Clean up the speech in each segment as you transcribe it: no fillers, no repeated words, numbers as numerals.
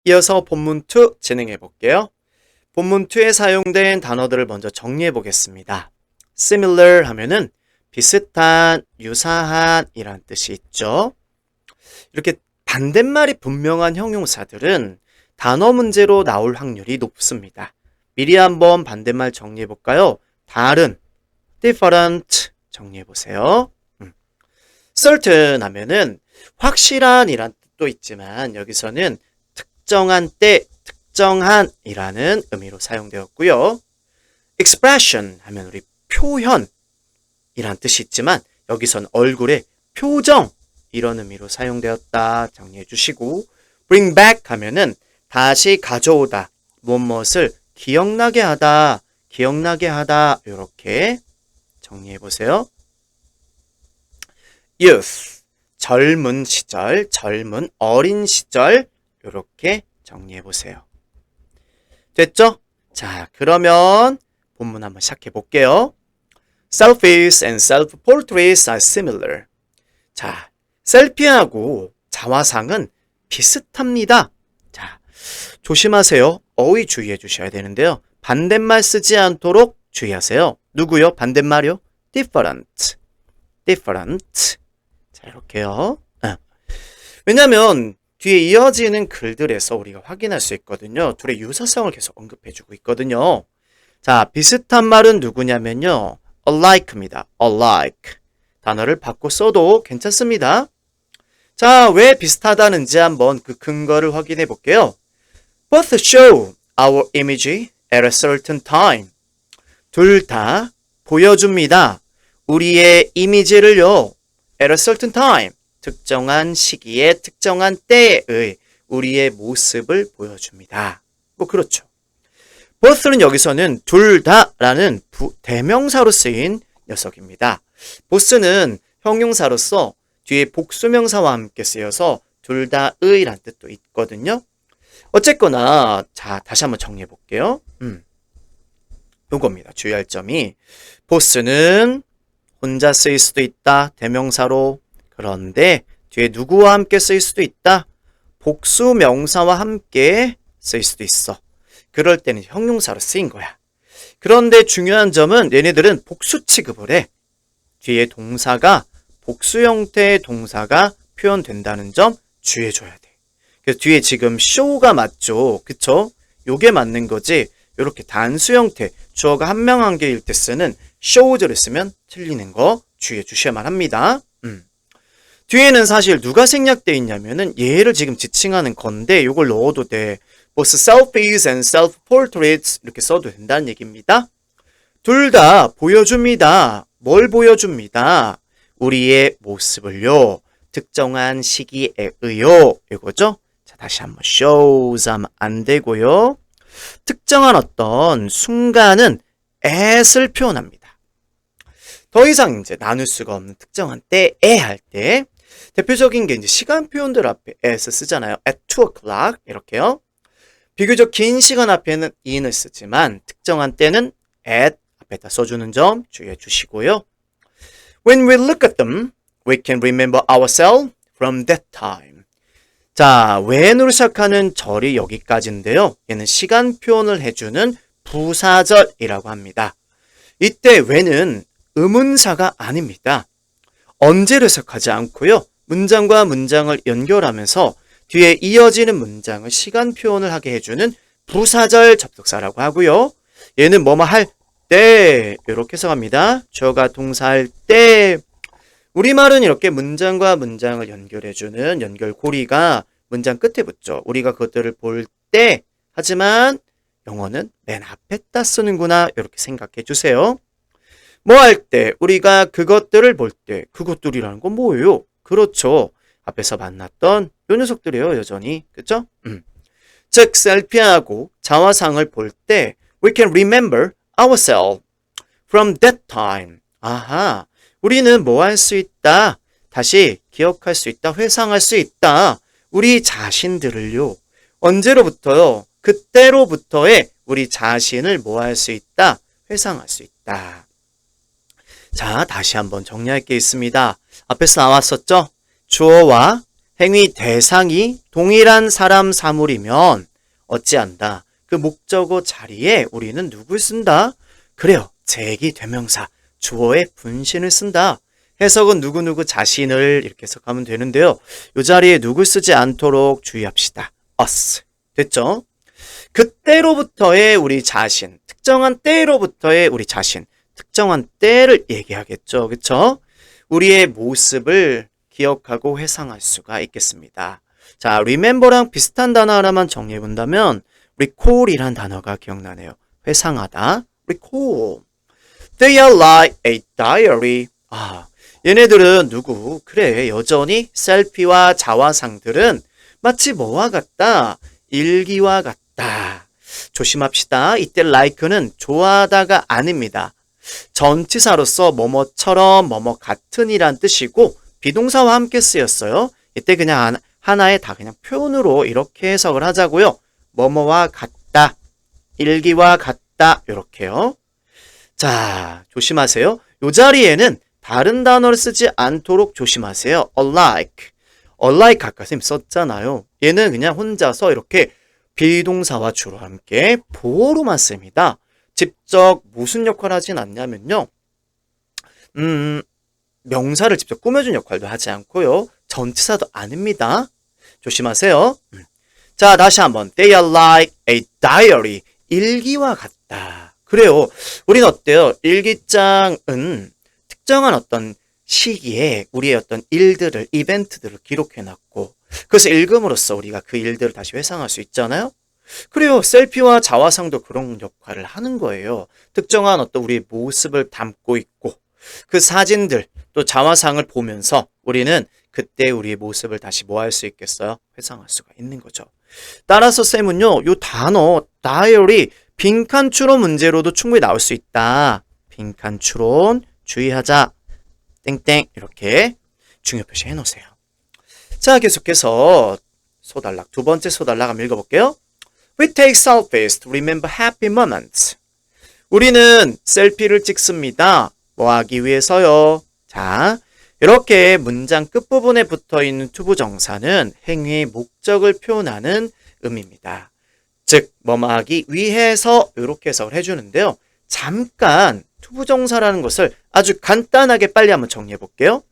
이어서 본문 2 진행해 볼게요. 본문 2에 사용된 단어들을 먼저 정리해 보겠습니다. similar 하면은 비슷한, 유사한 이란 뜻이 있죠. 이렇게 반대말이 분명한 형용사들은 단어 문제로 나올 확률이 높습니다. 미리 한번 반대말 정리해 볼까요? 다른, different 정리해 보세요. certain 하면은 확실한 이란 뜻도 있지만 여기서는 특정한 때, 특정한 이라는 의미로 사용되었고요. expression 하면 우리 표현 이란 뜻이 있지만 여기선 얼굴의 표정 이런 의미로 사용되었다 정리해 주시고, bring back 하면은 다시 가져오다, 무엇을 기억나게 하다, 기억나게 하다 이렇게 정리해 보세요. youth 젊은 시절, 젊은 어린 시절 이렇게 정리해 보세요. 됐죠? 자, 그러면 본문 한번 시작해 볼게요. Selfies and self-portraits are similar. 자, 셀피하고 자화상은 비슷합니다. 자, 조심하세요. 어휘 주의해 주셔야 되는데요. 반대말 쓰지 않도록 주의하세요. 누구요? 반대말이요? different. different. 자, 이렇게요. 왜냐면 뒤에 이어지는 글들에서 우리가 확인할 수 있거든요. 둘의 유사성을 계속 언급해주고 있거든요. 자, 비슷한 말은 누구냐면요. alike입니다. alike. 단어를 바꿔 써도 괜찮습니다. 자, 왜 비슷하다는지 한번 그 근거를 확인해 볼게요. Both show our image at a certain time. 둘 다 보여줍니다. 우리의 이미지를요. at a certain time. 특정한 시기에 특정한 때의 우리의 모습을 보여줍니다. 뭐 그렇죠. both는 여기서는 둘 다라는 대명사로 쓰인 녀석입니다. both는 형용사로서 뒤에 복수명사와 함께 쓰여서 둘 다의 란 뜻도 있거든요. 어쨌거나 자, 다시 한번 정리해 볼게요. 요겁니다. 주의할 점이 both는 혼자 쓰일 수도 있다. 대명사로. 그런데 뒤에 누구와 함께 쓰일 수도 있다. 복수 명사와 함께 쓰일 수도 있어. 그럴 때는 형용사로 쓰인 거야. 그런데 중요한 점은 얘네들은 복수 취급을 해. 뒤에 동사가 복수 형태의 동사가 표현된다는 점 주의해줘야 돼. 그래서 뒤에 지금 show가 맞죠. 그쵸? 요게 맞는 거지. 요렇게 단수 형태, 주어가 한 명 한 개일 때 쓰는 shows를 쓰면 틀리는 거 주의해 주셔야만 합니다. 뒤에는 사실 누가 생략되어 있냐면은 얘를 지금 지칭하는 건데 요걸 넣어도 돼. both selfies and self-portraits 이렇게 써도 된다는 얘기입니다. 둘 다 보여줍니다. 뭘 보여줍니다? 우리의 모습을요. 특정한 시기에요. 이거죠? 자, 다시 한번 shows 하면 안 되고요. 특정한 어떤 순간은 at을 표현합니다. 더 이상 이제 나눌 수가 없는 특정한 때에 할 때 대표적인 게 이제 시간 표현들 앞에 at을 쓰잖아요. at 2 o'clock 이렇게요. 비교적 긴 시간 앞에는 in을 쓰지만 특정한 때는 at 앞에다 써주는 점 주의해 주시고요. When we look at them, we can remember ourselves from that time. 자, when으로 시작하는 절이 여기까지인데요. 얘는 시간 표현을 해주는 부사절이라고 합니다. 이때 when은 의문사가 아닙니다. 언제를 해석하지 않고요. 문장과 문장을 연결하면서 뒤에 이어지는 문장을 시간 표현을 하게 해주는 부사절 접속사라고 하고요. 얘는 뭐뭐 할 때 이렇게 해석합니다. 주어가 동사할 때. 우리말은 이렇게 문장과 문장을 연결해주는 연결고리가 문장 끝에 붙죠. 우리가 그것들을 볼 때, 하지만 영어는 맨 앞에다 쓰는구나 이렇게 생각해 주세요. 뭐 할 때, 우리가 그것들을 볼 때, 그것들이라는 건 뭐예요? 그렇죠. 앞에서 만났던 요 녀석들이에요, 여전히. 그쵸? 즉, 셀피하고 자화상을 볼 때, we can remember ourselves from that time. 아하, 우리는 뭐 할 수 있다? 다시 기억할 수 있다, 회상할 수 있다. 우리 자신들을요. 언제로부터요? 그때로부터의 우리 자신을 뭐 할 수 있다? 회상할 수 있다. 자, 다시 한번 정리할 게 있습니다. 앞에서 나왔었죠? 주어와 행위 대상이 동일한 사람 사물이면 어찌한다. 그 목적어 자리에 우리는 누굴 쓴다? 그래요. 제기 대명사 주어의 분신을 쓴다. 해석은 누구누구 자신을 이렇게 해석하면 되는데요. 이 자리에 누굴 쓰지 않도록 주의합시다. us. 됐죠? 그때로부터의 우리 자신, 특정한 때로부터의 우리 자신, 특정한 때를 얘기하겠죠. 그쵸? 우리의 모습을 기억하고 회상할 수가 있겠습니다. 자, remember랑 비슷한 단어 하나만 정리해 본다면 recall이란 단어가 기억나네요. 회상하다. recall. They are like a diary. 얘네들은 누구? 그래, 여전히 셀피와 자화상들은 마치 뭐와 같다? 일기와 같다. 조심합시다. 이때 like는 좋아하다가 아닙니다. 전치사로서 뭐뭐처럼 뭐뭐 같은이란 뜻이고 비동사와 함께 쓰였어요. 이때 그냥 하나의 다 그냥 표현으로 이렇게 해석을 하자고요. 뭐뭐와 같다. 일기와 같다. 이렇게요. 자, 조심하세요. 이 자리에는 다른 단어를 쓰지 않도록 조심하세요. alike. alike 아까 선생님 썼잖아요. 얘는 그냥 혼자서 이렇게 비동사와 주로 함께 보어로만 씁니다. 직접 무슨 역할을 하진 않냐면요. 명사를 직접 꾸며준 역할도 하지 않고요. 전치사도 아닙니다. 조심하세요. 자, 다시 한번. They are like a diary. 일기와 같다. 그래요. 우린 어때요? 일기장은 특정한 어떤 시기에 우리의 어떤 일들을, 이벤트들을 기록해놨고 그래서 읽음으로써 우리가 그 일들을 다시 회상할 수 있잖아요. 그래요. 셀피와 자화상도 그런 역할을 하는 거예요. 특정한 어떤 우리의 모습을 담고 있고 그 사진들 또 자화상을 보면서 우리는 그때 우리의 모습을 다시 뭐 할 수 있겠어요? 회상할 수가 있는 거죠. 따라서 쌤은요. 이 단어 diary 빈칸 추론 문제로도 충분히 나올 수 있다. 빈칸 추론 주의하자. 땡땡 이렇게 중요 표시 해놓으세요. 자, 계속해서 소단락 두 번째 소단락 한번 읽어볼게요. We take selfies to remember happy moments. 우리는 셀피를 찍습니다. 뭐 하기 위해서요? 자, 이렇게 문장 끝부분에 붙어있는 투부정사는 행위의 목적을 표현하는 의미입니다. 즉, 뭐뭐 하기 위해서 이렇게 해석을 해주는데요. 잠깐 투부정사라는 것을 아주 간단하게 빨리 한번 정리해 볼게요.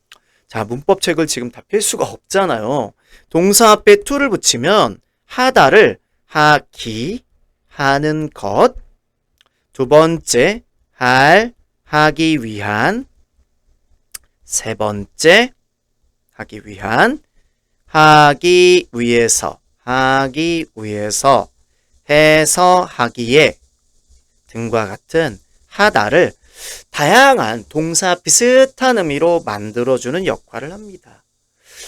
자, 문법책을 지금 다 필 수가 없잖아요. 동사 앞에 to를 붙이면 하다를 하기, 하는 것. 두 번째, 하기 위한. 세 번째, 하기 위한. 하기 위해서, 해서 하기에 등과 같은 하다를 다양한 동사 비슷한 의미로 만들어주는 역할을 합니다.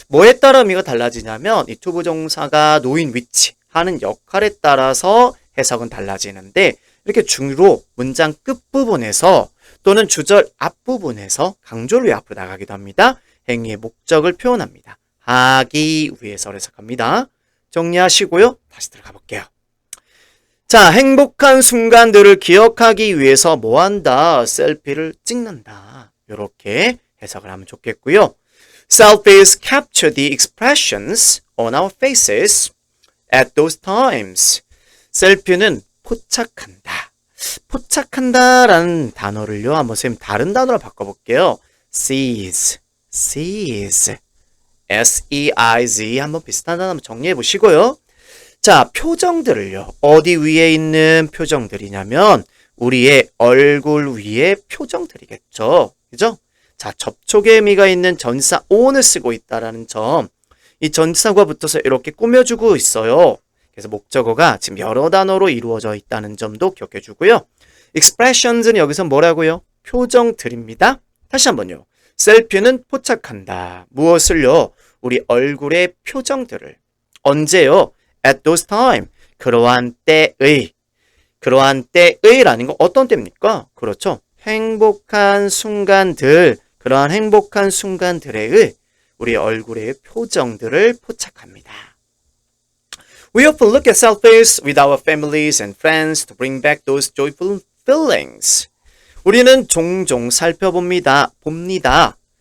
뭐에 따라 의미가 달라지냐면 이 투부정사가 놓인 위치, 하는 역할에 따라서 해석은 달라지는데 이렇게 주로 문장 끝부분에서 또는 주절 앞부분에서 강조를 왜 앞으로 나가기도 합니다. 행위의 목적을 표현합니다. 하기 위해서를 해석합니다. 정리하시고요. 다시 들어가 볼게요. 자, 행복한 순간들을 기억하기 위해서 뭐한다? 셀피를 찍는다. 이렇게 해석을 하면 좋겠고요. Selfies capture the expressions on our faces at those times. 셀피는 포착한다. 포착한다라는 단어를요. 한번 선생님 다른 단어로 바꿔볼게요. seize. S-E-I-Z 한번 비슷한 단어 한번 정리해 보시고요. 자, 표정들을요. 어디 위에 있는 표정들이냐면 우리의 얼굴 위에 표정들이겠죠. 그죠? 자, 접촉의 의미가 있는 전사 on을 쓰고 있다라는 점. 이 전사가 붙어서 이렇게 꾸며주고 있어요. 그래서 목적어가 지금 여러 단어로 이루어져 있다는 점도 기억해 주고요. expressions는 여기서 뭐라고요? 표정들입니다. 다시 한번요. 셀피는 포착한다. 무엇을요? 우리 얼굴의 표정들을. 언제요? At those time. 그러한 때의라는 건 어떤 때입니까? 그렇죠. 행복한 순간들, 그러한 행복한 순간들의 우리 얼굴의 표정들을 포착합니다. We often look at selfies with our families and friends to bring back those joyful feelings. 우리는 종종 살펴봅니다.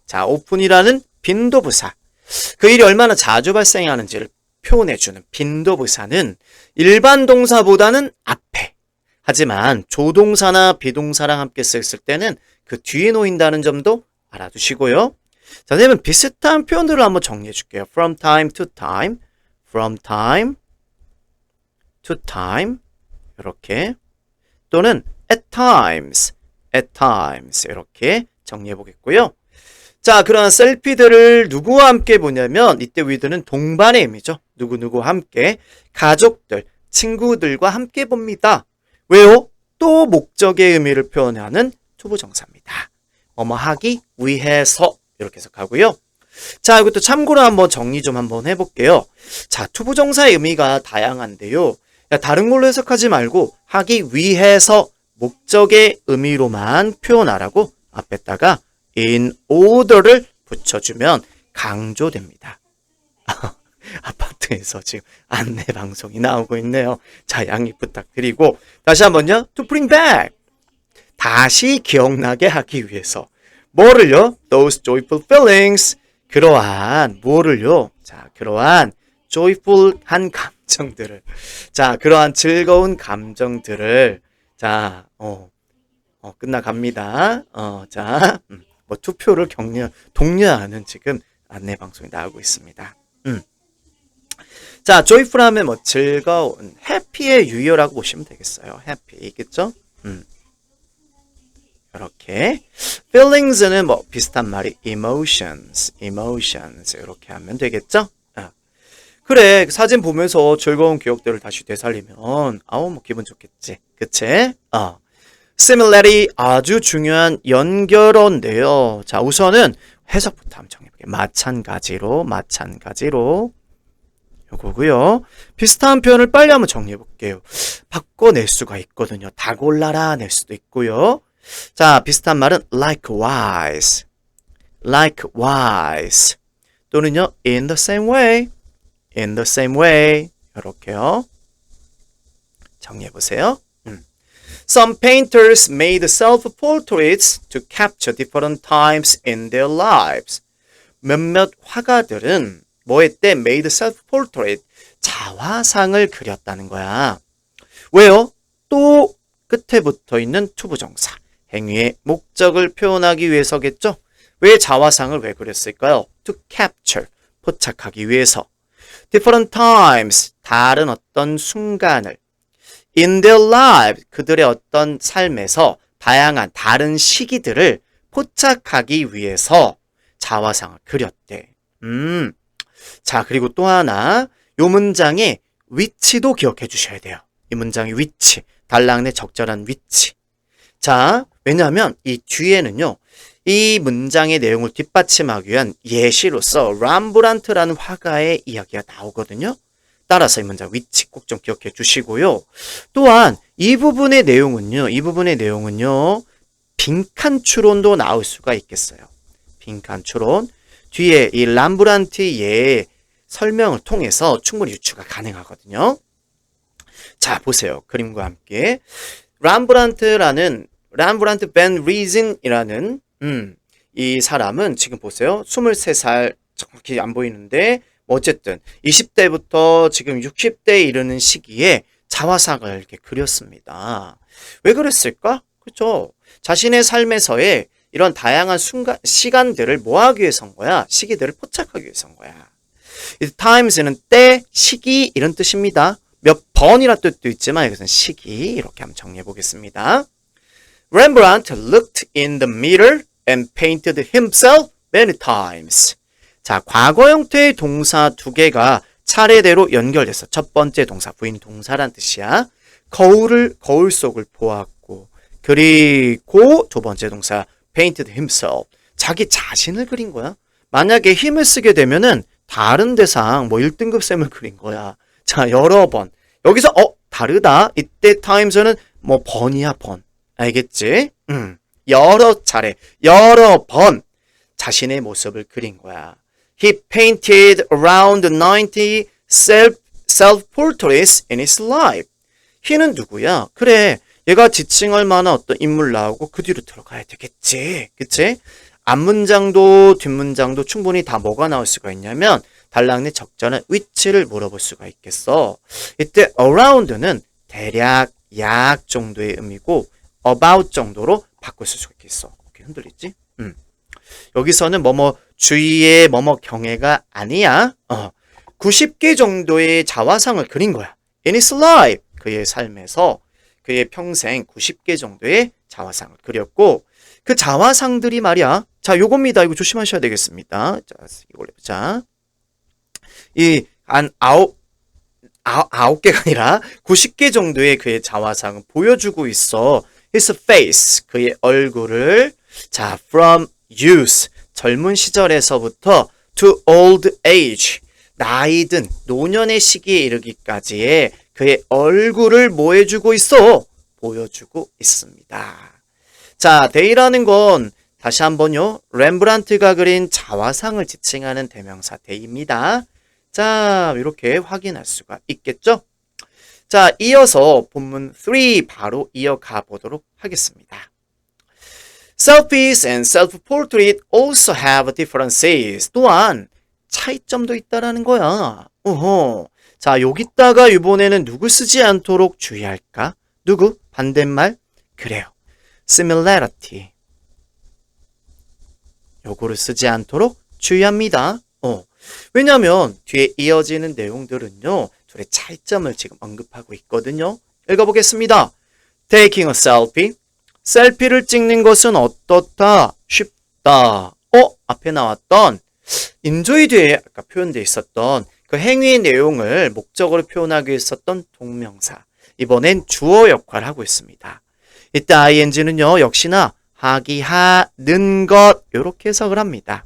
자, open이라는 빈도부사. 그 일이 얼마나 자주 발생하는지를 표현해주는 빈도부사는 일반 동사보다는 앞에. 하지만 조동사나 비동사랑 함께 쓰였을 때는 그 뒤에 놓인다는 점도 알아두시고요. 자, 그러면 비슷한 표현들을 한번 정리해 줄게요. From time to time, from time to time 이렇게 또는 at times 이렇게 정리해 보겠고요. 자, 그러한 셀피들을 누구와 함께 보냐면 이때 with는 동반의 의미죠. 누구누구와 함께 가족들, 친구들과 함께 봅니다. 왜요? 또 목적의 의미를 표현하는 투부정사입니다. 뭐뭐 하기 위해서 이렇게 해석하고요. 자, 이것도 참고로 한번 정리 좀 한번 해볼게요. 자, 투부정사의 의미가 다양한데요. 다른 걸로 해석하지 말고 하기 위해서 목적의 의미로만 표현하라고 앞에다가 in order를 붙여주면 강조됩니다. 아파트에서 지금 안내 방송이 나오고 있네요. 자, 양해 부탁드리고 다시 한번요. To bring back. 다시 기억나게 하기 위해서. 뭐를요? Those joyful feelings. 그러한 뭐를요? 자, 그러한 joyful한 감정들을. 자, 그러한 즐거운 감정들을. 자, 끝나갑니다. 자, 뭐 투표를 독려하는 지금 안내 방송이 나오고 있습니다. 자, joyful하면 뭐 즐거운, happy의 유효라고 보시면 되겠어요. happy, 있겠죠? 이렇게. feelings는 뭐 비슷한 말이 emotions 이렇게 하면 되겠죠? 그래, 사진 보면서 즐거운 기억들을 다시 되살리면 뭐 기분 좋겠지. 그치? similarly 아주 중요한 연결어인데요. 자, 우선은 해석부터 한번 정해볼게요. 마찬가지로 요거고요. 비슷한 표현을 빨리 한번 정리해볼게요. 바꿔낼 수가 있거든요. 다 골라라 낼 수도 있고요. 자, 비슷한 말은 likewise 또는요 in the same way 이렇게요. 정리해보세요. Some painters made self-portraits to capture different times in their lives. 몇몇 화가들은 뭐 했대? made self-portrait. 자화상을 그렸다는 거야. 왜요? 또 끝에 붙어 있는 투부정사. 행위의 목적을 표현하기 위해서겠죠? 왜 자화상을 왜 그렸을까요? To capture. 포착하기 위해서. Different times. 다른 어떤 순간을. In their lives. 그들의 어떤 삶에서 다양한 다른 시기들을 포착하기 위해서 자화상을 그렸대. 자, 그리고 또 하나. 요 문장의 위치도 기억해 주셔야 돼요. 이 문장의 위치. 단락내 적절한 위치. 자, 왜냐하면 이 뒤에는요. 이 문장의 내용을 뒷받침하기 위한 예시로서 람브란트라는 화가의 이야기가 나오거든요. 따라서 이 문장 위치 꼭 좀 기억해 주시고요. 또한 이 부분의 내용은요. 빈칸 추론도 나올 수가 있겠어요. 빈칸 추론. 뒤에 이 람브란트의 설명을 통해서 충분히 유추가 가능하거든요. 자, 보세요. 그림과 함께. 람브란트 벤 리즌이라는 이 사람은 지금 보세요. 23살 정확히 안 보이는데 어쨌든 20대부터 지금 60대에 이르는 시기에 자화상을 이렇게 그렸습니다. 왜 그랬을까? 그렇죠. 자신의 삶에서의 이런 다양한 시간들을 뭐하기 위해서인 거야? 시기들을 포착하기 위해서인 거야. times는 때, 시기 이런 뜻입니다. 몇 번이라 뜻도 있지만 이것은 시기 이렇게 한번 정리해 보겠습니다. Rembrandt looked in the mirror and painted himself many times. 자, 과거 형태의 동사 두 개가 차례대로 연결돼서 첫 번째 동사 부인 동사란 뜻이야. 거울 속을 보았고 그리고 두 번째 동사 painted himself. 자기 자신을 그린 거야. 만약에 힘을 쓰게 되면은 다른 대상 뭐 1등급 쌤을 그린 거야. 자, 여러 번. 여기서 다르다. 이때 times는 뭐 번이야, 번. 알겠지? 여러 차례, 여러 번 자신의 모습을 그린 거야. He painted around 90 self-portraits in his life. he는 누구야? 그래, 얘가 지칭할 만한 어떤 인물 나오고 그 뒤로 들어가야 되겠지. 그치? 앞문장도 뒷문장도 충분히 다 뭐가 나올 수가 있냐면 단락내 적절한 위치를 물어볼 수가 있겠어. 이때 around는 대략 약 정도의 의미고 about 정도로 바꿀 수가 있겠어. 이렇게 흔들리지? 여기서는 뭐뭐 주위의 뭐뭐 경애가 아니야. 90개 정도의 자화상을 그린 거야. In his life. 그의 삶에서 그의 평생 90개 정도의 자화상을 그렸고 그 자화상들이 말이야. 자, 요겁니다. 이거 조심하셔야 되겠습니다. 자, 이걸 해보자. 아홉 개가 아니라 90개 정도의 그의 자화상을 보여주고 있어. His face, 그의 얼굴을. 자, from youth, 젊은 시절에서부터 to old age, 나이 든 노년의 시기에 이르기까지의 그의 얼굴을 뭐 해주고 있어? 보여주고 있습니다. 자, 데이라는 건 다시 한번요. 렘브란트가 그린 자화상을 지칭하는 대명사 데이입니다. 자, 이렇게 확인할 수가 있겠죠? 자, 이어서 본문 3 바로 이어가 보도록 하겠습니다. Selfies and self-portrait also have differences. 또한 차이점도 있다라는 거야. 자, 여기다가 이번에는 누구 쓰지 않도록 주의할까? 누구? 반대말? 그래요. similarity. 요거를 쓰지 않도록 주의합니다. 왜냐면 뒤에 이어지는 내용들은요. 둘의 차이점을 지금 언급하고 있거든요. 읽어보겠습니다. Taking a selfie. 셀피를 찍는 것은 어떻다? 쉽다. 앞에 나왔던 enjoy 뒤에 아까 표현되어 있었던 그 행위의 내용을 목적으로 표현하기 위해 썼던 동명사. 이번엔 주어 역할을 하고 있습니다. 이때 ing는요. 역시나 하기, 하는 것 이렇게 해석을 합니다.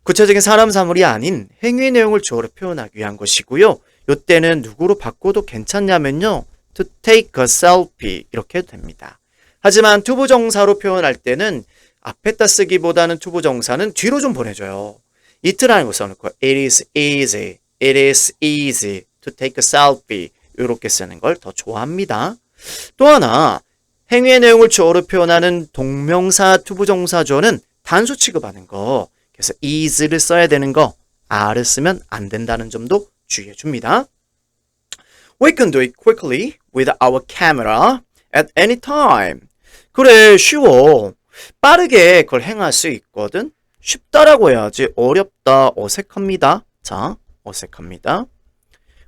구체적인 사람, 사물이 아닌 행위의 내용을 주어로 표현하기 위한 것이고요. 이때는 누구로 바꿔도 괜찮냐면요. to take a selfie 이렇게 해도 됩니다. 하지만 투부정사로 표현할 때는 앞에다 쓰기보다는 투부정사는 뒤로 좀 보내줘요. it라는 거 써놓고 it is easy to take a selfie 이렇게 쓰는 걸 더 좋아합니다. 또 하나 행위의 내용을 주어로 표현하는 동명사 투부정사 주어는 단수 취급하는 거. 그래서 is를 써야 되는 거 are를 쓰면 안 된다는 점도 주의해 줍니다. We can do it quickly with our camera at any time. 그래, 쉬워. 빠르게 그걸 행할 수 있거든. 쉽다라고 해야지 어렵다, 어색합니다. 자, 어색합니다.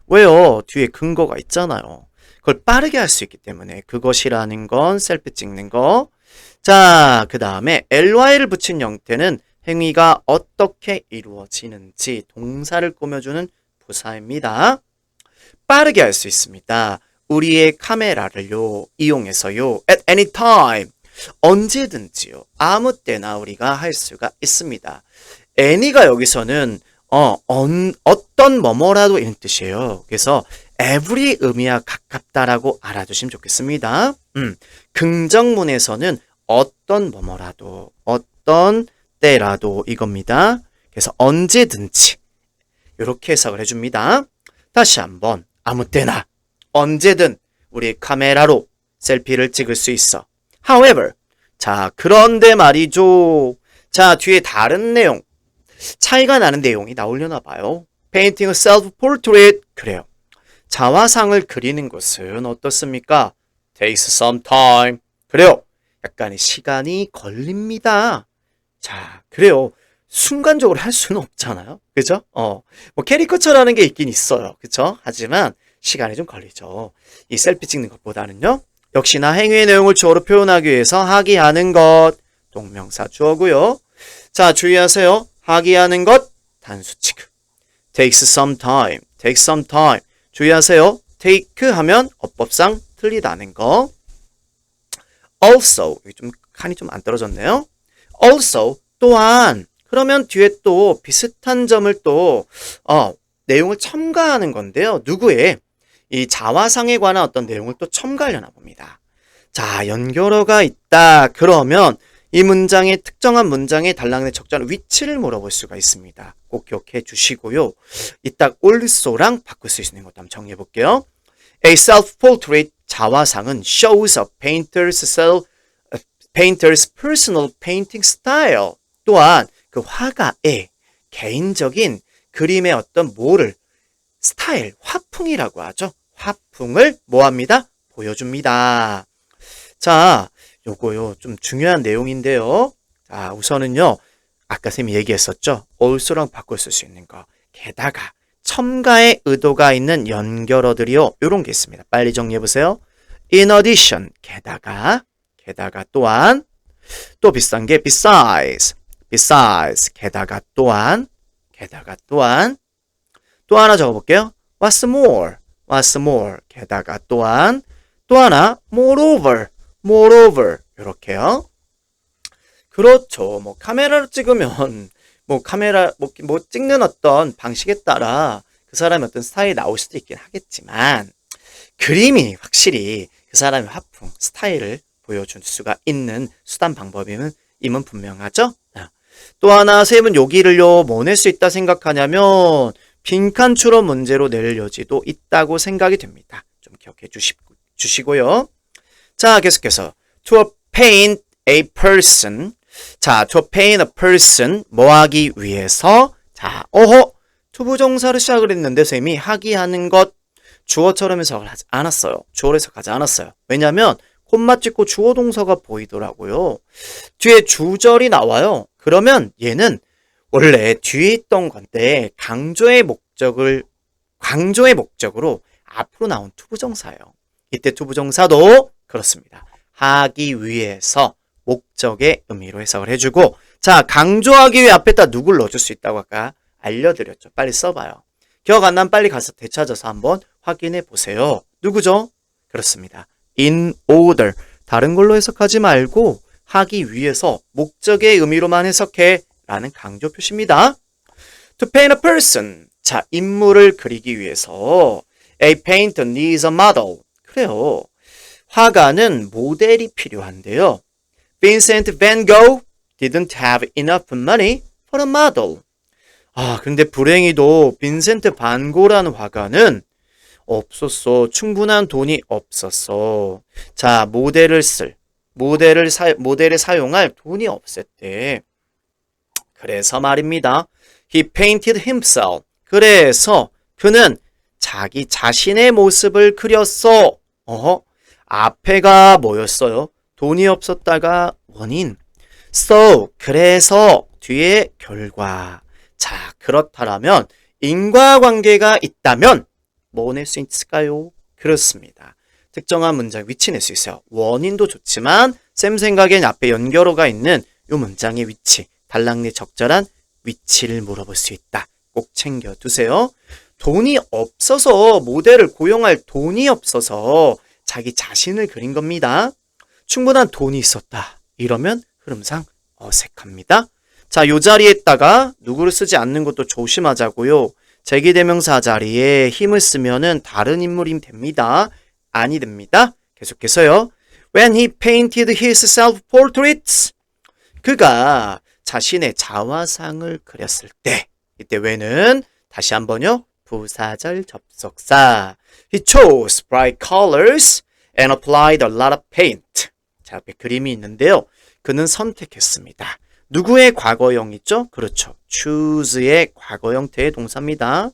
왜요? 뒤에 근거가 있잖아요. 그걸 빠르게 할 수 있기 때문에 그것이라는 건 셀피 찍는 거. 자, 그 다음에 ly를 붙인 형태는 행위가 어떻게 이루어지는지 동사를 꾸며주는 부사입니다. 빠르게 할 수 있습니다. 우리의 카메라를요, 이용해서요, at any time, 언제든지요, 아무 때나 우리가 할 수가 있습니다. any가 여기서는 어떤 뭐뭐라도 이런 뜻이에요. 그래서 every 의미와 가깝다라고 알아두시면 좋겠습니다. 긍정문에서는 어떤 뭐뭐라도, 어떤 때라도 이겁니다. 그래서 언제든지 이렇게 해석을 해줍니다. 다시 한번 아무 때나 언제든 우리 카메라로 셀피를 찍을 수 있어. However, 자 그런데 말이죠. 자 뒤에 다른 내용, 차이가 나는 내용이 나오려나 봐요. Painting a self-portrait. 그래요. 자화상을 그리는 것은 어떻습니까? Takes some time. 그래요. 약간의 시간이 걸립니다. 자, 그래요. 순간적으로 할 수는 없잖아요. 그죠? 뭐 캐리커처라는 게 있긴 있어요. 그죠? 하지만 시간이 좀 걸리죠. 이 셀피 찍는 것보다는요. 역시나 행위의 내용을 주어로 표현하기 위해서 하기 하는 것 동명사 주어고요. 자, 주의하세요. 하기 하는 것 단수 취급. Takes some time. Takes some time. 주의하세요. take 하면 어법상 틀리다는 거. Also, 좀 칸이 좀 안 떨어졌네요. Also, 또한 그러면 뒤에 또 비슷한 점을 또 내용을 첨가하는 건데요. 누구의? 이 자화상에 관한 어떤 내용을 또 첨가하려나 봅니다. 자, 연결어가 있다. 그러면 이 문장의 특정한 문장의 단락내 적절한 위치를 물어볼 수가 있습니다. 꼭 기억해 주시고요. 이따 also랑 바꿀 수 있는 것도 한번 정리해 볼게요. A self-portrait 자화상은 shows a painter's painter's personal painting style. 또한 그 화가의 개인적인 그림의 어떤 뭐를 스타일, 화풍이라고 하죠. 화풍을 뭐합니다? 보여줍니다. 자, 요거요 좀 중요한 내용인데요. 자, 우선은요. 아까 쌤이 얘기했었죠. also랑 바꿔 쓸 수 있는 거. 게다가 첨가의 의도가 있는 연결어들이요. 요런 게 있습니다. 빨리 정리해 보세요. in addition, 게다가 또한 또 비슷한 게 besides, 게다가 또한 또 하나 적어볼게요. what's more, 게다가 또한 또 하나 moreover, 이렇게요. 그렇죠. 뭐 카메라로 찍으면 뭐 찍는 어떤 방식에 따라 그 사람의 어떤 스타일이 나올 수도 있긴 하겠지만 그림이 확실히 그 사람의 화풍, 스타일을 보여줄 수가 있는 수단 방법임은 분명하죠. 또 하나 쌤은 여기를요 뭐 낼 수 있다 생각하냐면 빈칸 추론 문제로 낼 여지도 있다고 생각이 됩니다. 좀 기억해 주시고요. 자, 계속해서 to paint a person. 자, to paint a person 뭐 하기 위해서? 자, 투부정사를 시작을 했는데 쌤이 하기 하는 것 주어처럼 해석을 하지 않았어요. 주어로 해석하지 않았어요. 왜냐면 콤마 찍고 주어 동사가 보이더라고요. 뒤에 주절이 나와요. 그러면 얘는 원래 뒤에 있던 건데 강조의 목적으로 앞으로 나온 투부정사예요. 이때 투부정사도 그렇습니다. 하기 위해서 목적의 의미로 해석을 해주고, 자, 강조하기 위해 앞에다 누굴 넣어줄 수 있다고 아까 알려드렸죠. 빨리 써봐요. 기억 안 나면 빨리 가서 되찾아서 한번 확인해 보세요. 누구죠? 그렇습니다. in order. 다른 걸로 해석하지 말고 하기 위해서 목적의 의미로만 해석해 라는 강조 표시입니다. To paint a person. 자, 인물을 그리기 위해서 A painter needs a model. 그래요. 화가는 모델이 필요한데요. Vincent van Gogh didn't have enough money for a model. 근데 불행히도 빈센트 반 고라는 화가는 없었어. 충분한 돈이 없었어. 자, 모델을 사용할 돈이 없었대. 그래서 말입니다. He painted himself. 그래서 그는 자기 자신의 모습을 그렸어. 앞에가 뭐였어요? 돈이 없었다가 원인. So, 그래서 뒤에 결과. 자, 그렇다면 인과관계가 있다면 뭐 낼 수 있을까요? 그렇습니다. 특정한 문장 위치 낼 수 있어요. 원인도 좋지만 쌤 생각엔 앞에 연결어가 있는 이 문장의 위치, 단락내 적절한 위치를 물어볼 수 있다. 꼭 챙겨두세요. 돈이 없어서 모델을 고용할 돈이 없어서 자기 자신을 그린 겁니다. 충분한 돈이 있었다. 이러면 흐름상 어색합니다. 자, 요 자리에다가 누구를 쓰지 않는 것도 조심하자고요. 제기대명사 자리에 힘을 쓰면은 다른 인물이 됩니다. 아니 됩니다. 계속해서요. When he painted his self-portraits. 그가 자신의 자화상을 그렸을 때. 이때 when은 다시 한번요. 부사절 접속사. He chose bright colors and applied a lot of paint. 자, 앞에 그림이 있는데요. 그는 선택했습니다. 누구의 과거형 있죠? 그렇죠. choose의 과거 형태의 동사입니다.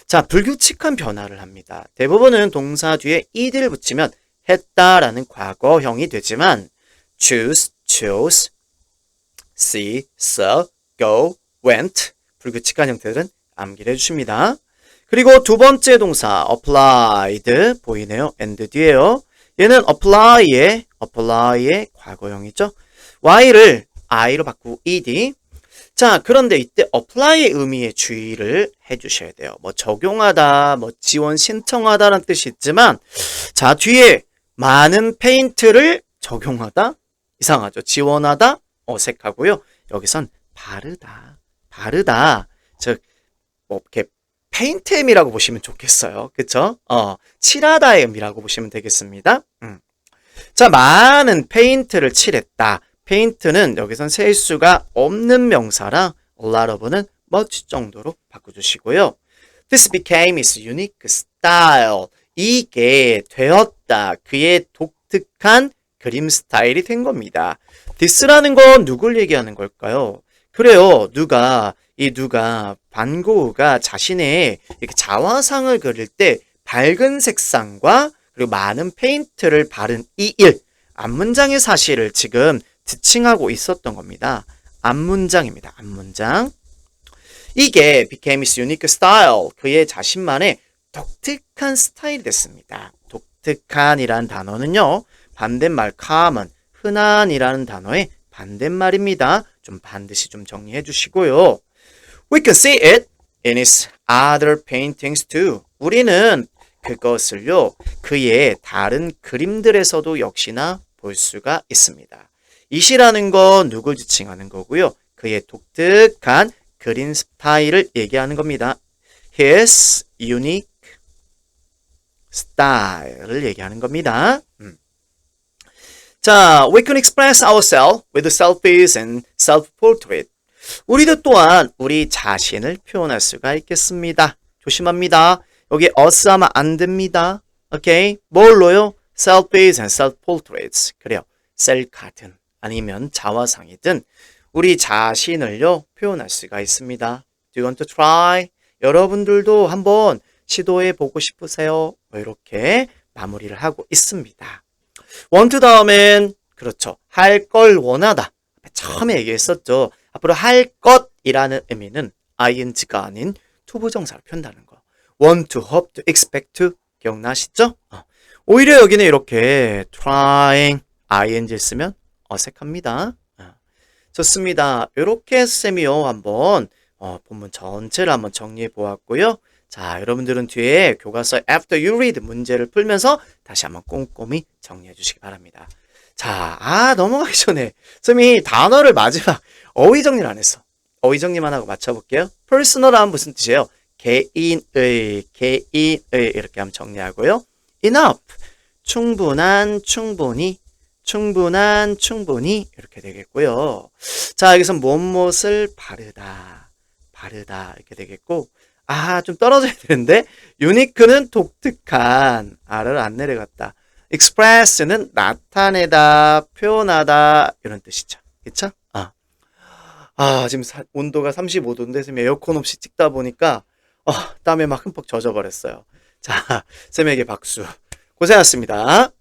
자, 불규칙한 변화를 합니다. 대부분은 동사 뒤에 ed를 붙이면 했다라는 과거형이 되지만 choose, chose, see, saw, go, went 불규칙한 형태들은 암기를 해주십니다. 그리고 두 번째 동사 applied 보이네요. and 뒤에요. 얘는 apply의 과거형이죠. y를 i로 바꾸고 ed. 자, 그런데 이때 apply의 의미에 주의를 해주셔야 돼요. 뭐 적용하다, 뭐 지원 신청하다라는 뜻이 있지만, 자, 뒤에 많은 페인트를 적용하다 이상하죠. 지원하다 어색하고요. 여기선 바르다. 즉, 뭐 이렇게 페인트엠이라고 보시면 좋겠어요. 그쵸? 칠하다의 의미라고 보시면 되겠습니다. 자, 많은 페인트를 칠했다. 페인트는 여기선 셀 수가 없는 명사랑 a lot of는 much 정도로 바꿔주시고요. This became his unique style. 이게 되었다. 그의 독특한 그림 스타일이 된 겁니다. this라는 건 누굴 얘기하는 걸까요? 그래요. 누가 반 고흐가 자신의 이렇게 자화상을 그릴 때 밝은 색상과 그리고 많은 페인트를 바른 이 일, 앞문장의 사실을 지금 지칭하고 있었던 겁니다. 앞문장입니다. 앞문장. 이게 became his unique style. 그의 자신만의 독특한 스타일이 됐습니다. 독특한이란 단어는요. 반대말 common, 흔한이라는 단어의 반대말입니다. 좀 반드시 좀 정리해 주시고요. We can see it in his other paintings too. 우리는 그것을요. 그의 다른 그림들에서도 역시나 볼 수가 있습니다. it이라는 건 누굴 지칭하는 거고요. 그의 독특한 그림 스타일을 얘기하는 겁니다. His unique style을 얘기하는 겁니다. 자, we can express ourselves with selfies and self-portrait. 우리도 또한 우리 자신을 표현할 수가 있겠습니다. 조심합니다. 여기 us 하면 안 됩니다. 오케이? 뭘로요? selfies and self-portraits. 그래요. 셀카든 아니면 자화상이든 우리 자신을요 표현할 수가 있습니다. Do you want to try? 여러분들도 한번 시도해 보고 싶으세요? 이렇게 마무리를 하고 있습니다. want 다음엔 그렇죠. 할 걸 원하다. 처음에 얘기했었죠. 앞으로 할 것이라는 의미는 ing가 아닌 투부정사로 표현하는 거. want to, hope to, expect to 기억나시죠? 오히려 여기는 이렇게 trying, ing 쓰면 어색합니다. 좋습니다. 이렇게 쌤이요 한번 본문 전체를 한번 정리해 보았고요. 자, 여러분들은 뒤에 교과서 after you read 문제를 풀면서 다시 한번 꼼꼼히 정리해 주시기 바랍니다. 자, 넘어가기 전에 쌤이 단어를 마지막 어휘 정리를 안 했어. 어휘 정리만 하고 맞춰볼게요. personal은 무슨 뜻이에요? 개인의 이렇게 한번 정리하고요. enough, 충분한, 충분히 이렇게 되겠고요. 자, 여기서 무엇을 바르다 이렇게 되겠고, 좀 떨어져야 되는데 unique는 독특한, 를 안 내려갔다. express는 나타내다, 표현하다 이런 뜻이죠. 그쵸? 지금 온도가 35도인데 지금 에어컨 없이 찍다 보니까 땀에 막 흠뻑 젖어버렸어요. 자, 쌤에게 박수. 고생하셨습니다.